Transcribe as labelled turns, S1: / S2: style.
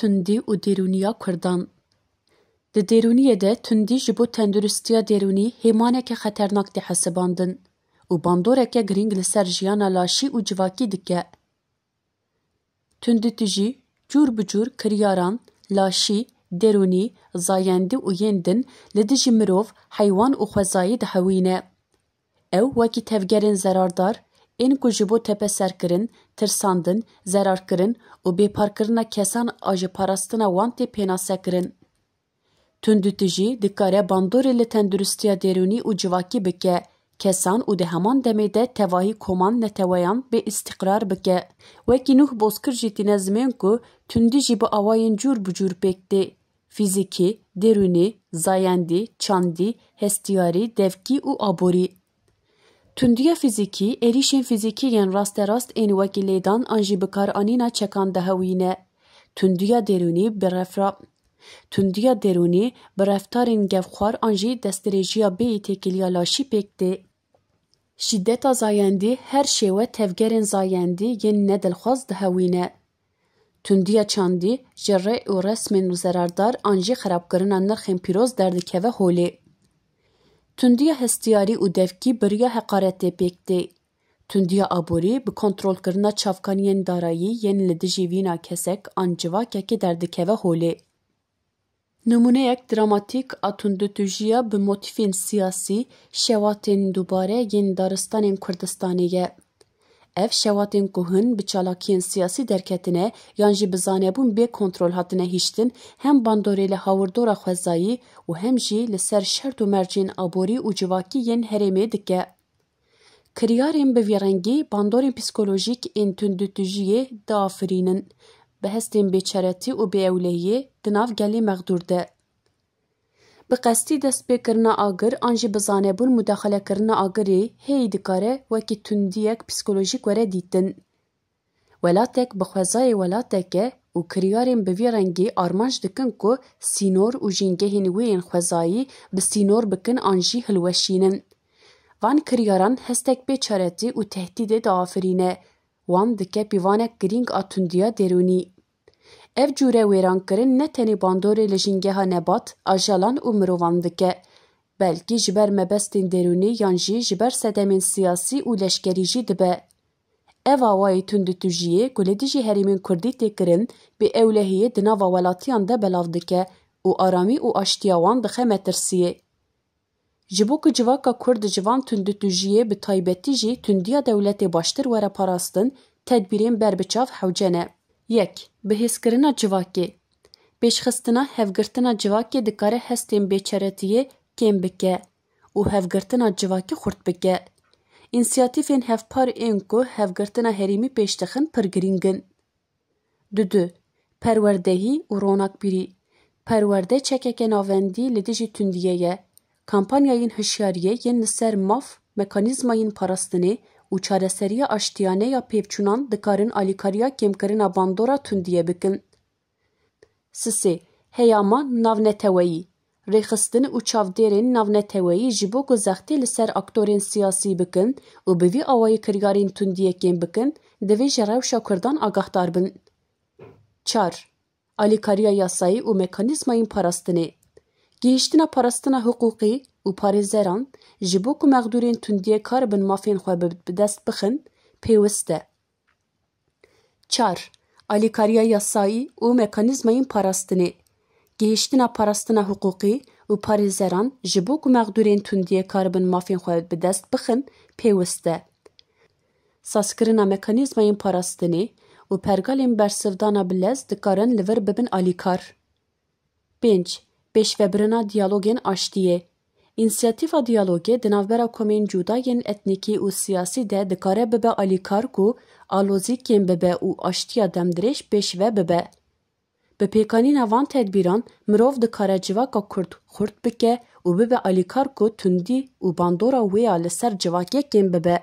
S1: tundî û dêrûniya Kurdan. Di dêrûniyê de tundî ji bo tenduristiya dêrûnî hêmaneke xeternak tê hesibandin û bandoreke girîng li ser jiyana laşî û civakî dike. Tundî jî cûr bi cûr kiryaran, laşî, dêrûnî, zayendî û yên din li dijî mirov, heywan û xwezayî dihewîne. Ew wekî tevgerên zerardar, ên ku ji bo tepeserkirin, tirsandin, zerarkirin û bêparkirina kesan a ji parastina wan tê pênasekirin. Tundî jî dikare bandorê li tenduristiya dêrûnî û civakî bike, kesan û di heman demê de tevahî koman neteweyan bê îstîqrar bike. Wekî nûh bozkir jî tîne zimên ku tundî jî bi awayên cûr bi cûr pêk tê: fîzîkî, dêrûnî, zayendî, çandî, hestiyarî, devkî û aborî. Tundiya fîzîkî êrişên fîzîkî yên rasterast ên wekî lêdan an jî bikaranîna çekan dihewîne. Tundiya dêrûnî bi reftarên gevxwar an jî destdirêjiya bêyî têkiliya laşî pêk tê. Şîddeta zayendî her şêwe tevgerên zayendî yên nedilxwaz dihewîne. Tundiya çandî ji rê û resmên zerardar an jî xerabkirina nirxên pîroz derdikeve holê. Tundiya hestiyarî û devkî biriya heqaretê pêk tê. Tundiya aborî bi kontrolkirina çavkaniyên darayî yên li dijî vîna kesek an civakekê derdikeve holê. Numuneyek dramatîk a tundîtujiya bi motîfên siyasî, şewatên dubare yên daristanên Kurdistanê ye. Ev şewatên ku hin bi çalakiyên siyasî derketine yan jî bi zanebûn bê kontrol hatine hîştin hem bandorê li hawirdora xwezayî û hem jî li ser şert û mercên aborî û civakî yên herêmê dike. Kiryarên bi vî rengî bandorên psikolojîk ên tundîtujiyê diafirînin, bi hestên bêçaretî û bêewlehiyê di nav gelê mexdûr de. Bi qestî destpêkirina agir an jî bi zanebûn mudaxalekirina agirê hêyî dikare wekî tundiyek psikolojîk were dîtin. Welatek bi xwezayê welateke û kiryarên bi vî rengî armanc dikin ku sînor û jîngehên wê yên xwezayî bi sînor bikin an jî hilweşînin. Van kiryaran hestek bêçaretî û tehdîdê diafirîne, wan dike pîvanek girîng a tundiya dêrûnî. Ev cûre wêrankirin ne tenê bandorê li jîngeha nebat, ajalan û mirovan dike, belkî ji ber mebestên dêrûnî yan jî ji ber sedemên siyasî û leşkerî jî dibe. Ev awayê tundîtujiyê ku li dijî herêmên Kurdî tê kirin, bê ewlehiyê di nava welatiyan de belav dike û aramî û aştiya wan dixe metirsiyê. Ji bo ku civaka Kurd ji van tundîtujiyê bi taybetî jî tundiya dewletê baştir were parastin, tedbîrên berbiçav hewce ne. 1. Bihêzkirina civakê. Pêşxistina hevgirtina civakê dikare hestên bêçaretiyê kêm bike û hevgirtina civakê xurt bike. İnsiyatîfên hevpar ên ku hevgirtina herêmî pêş dixin pir girîng in. 2. Perwerdehî û ronakbîrî. Perwerde çekeke navendî li dijî tundiyê ye. Kampanyayên hişyariyê yên li ser maf, mekanîzmayên parastinê û çareseriya aştiyane ya pêvçûnan dikarin alîkariya kêmkirina bandora tundiyê bikin. 3. Heyama navneteweyî. Rêxistin û çavdêrên navneteweyî ji bo ku zextî li ser aktorên siyasî bikin û bi vî awayî kiryarên tundiyê kêm bikin, divê ji rewşa Kurdan agahdar bin. 4. Alîkariya yasayî û mekanîzmayên parastinê. Gihîştina parastina hiqûqî û parêzeran ji bo ku mexdûrên tundiyê kar bin mafên xwe bi dest bixin, pêwîst e. 4. Alîkariya yasayî û mekanîzmayên parastinê. Gihîştina parastina hiqûqî û parêzeran ji bo ku mexdûrên tundiyê kar bin mafên xwe bi dest bixin, pêwîst e. Sazkirina mekanîzmayên parastinê û pergalên bersivdana bilez dikarin li vir bibin alîkar. 5. Pêşvebirina diyalogên aştiyê. İnsiyatîfa diyalogê di navbera komên cudayên etnîkî û siyasî de dikare bibe alîkar ku alozî kêm bibe û aştiya demdirêj pêşve bibe. Bi pêkanîna van tedbîran mirov dikare civaka Kurd xurt bike û bibe alîkar ku tundî û bandora wê ya li ser civakê kêm bibe.